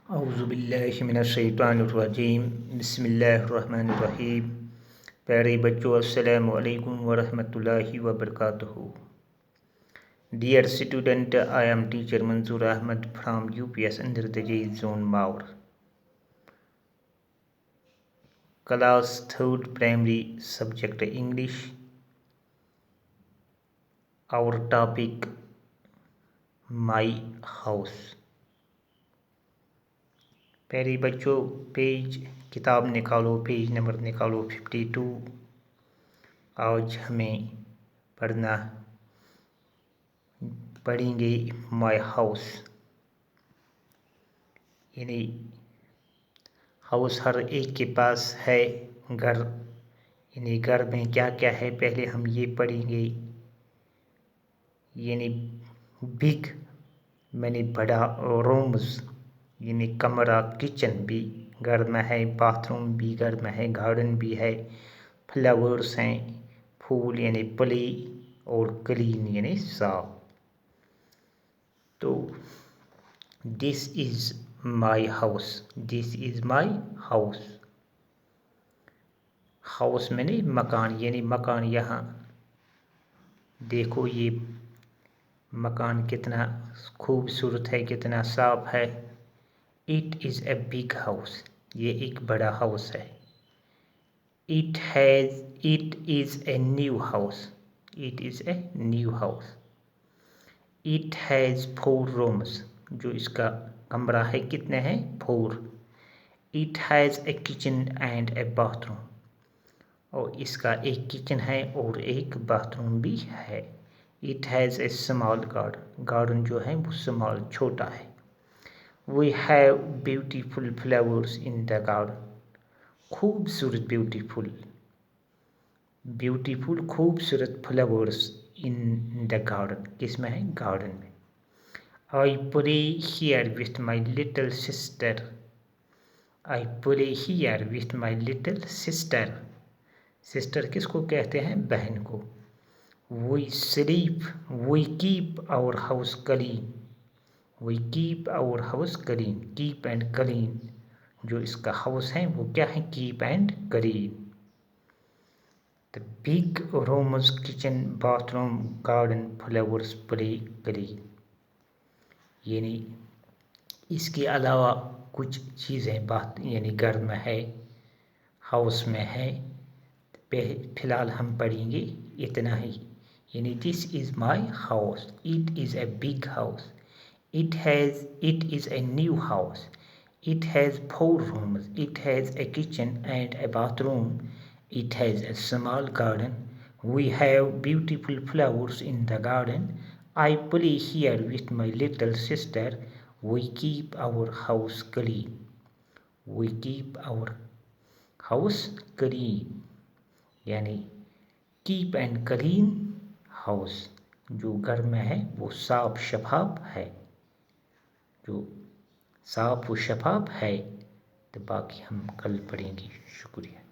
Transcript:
اعوذ باللہ من الشیطان الرجیم بسم اللہ الرحمن الرحیم۔ پیارے بچوں، السلام علیکم ورحمۃ اللہ وبرکاتہ۔ Dear student, I am teacher Manzoor Ahmed from UPS under the J Zone Maur. Class 3rd Primary Subject English. Our topic My House. پیارے بچوں، کتاب نکالو، پیج نمبر نکالو 52۔ آج ہمیں پڑھیں گے مائی ہاؤس، یعنی ہاؤس ہر ایک کے پاس ہے، گھر، یعنی گھر میں کیا کیا ہے پہلے ہم یہ پڑھیں گے۔ یعنی بگ یعنی بڑا، رومز یعنی کمرہ، کچن بھی گھر میں ہے، باتھ روم بھی گھر میں ہے، گارڈن بھی ہے، فلاورز ہیں، پھول یعنی پلے، اور کلین یعنی صاف۔ تو this is my house, this is my house. House میں نے مکان، یعنی مکان، یہاں دیکھو یہ مکان کتنا خوبصورت ہے، کتنا صاف ہے۔ It is a big house, یہ ایک بڑا ہاؤس ہے۔ It is a new house, it is a new house. It has 4 rooms, جو اس کا کمرہ ہے کتنے ہیں؟ 4۔ It has a kitchen and a bathroom, اور اس کا ایک کچن ہے اور ایک باتھ روم بھی ہے۔ It has a small garden, garden جو ہے وہ اسمال چھوٹا ہے۔ We have beautiful flowers in the garden, خوبصورت بیوٹیفل خوبصورت فلاورز ان دا گارڈن، کس میں ہے؟ گارڈن میں۔ I play here with my little sister, I play here with my little sister, sister کس کو کہتے ہیں؟ بہن کو۔ We keep our house clean, we keep our house clean, keep and clean, جو اس کا ہاؤس ہے وہ کیا ہے؟ Keep and clean. The big rooms, kitchen, bathroom, garden, flowers, play, clean. یعنی اس کے علاوہ کچھ چیزیں یعنی گھر میں ہے، ہاؤس میں ہے، فی الحال ہم پڑھیں گے اتنا ہی۔ یعنی this is my house, it is a big house, it is a new house, it has 4 rooms, it has a kitchen and a bathroom, it has a small garden, we have beautiful flowers in the garden, I play here with my little sister, we keep our house clean, we keep our house clean, یعنی keep and clean house, جو گھر میں ہے وہ صاف شفاف ہے، جو صاف و شفاف ہے۔ تو باقی ہم کل پڑھیں گے۔ شکریہ۔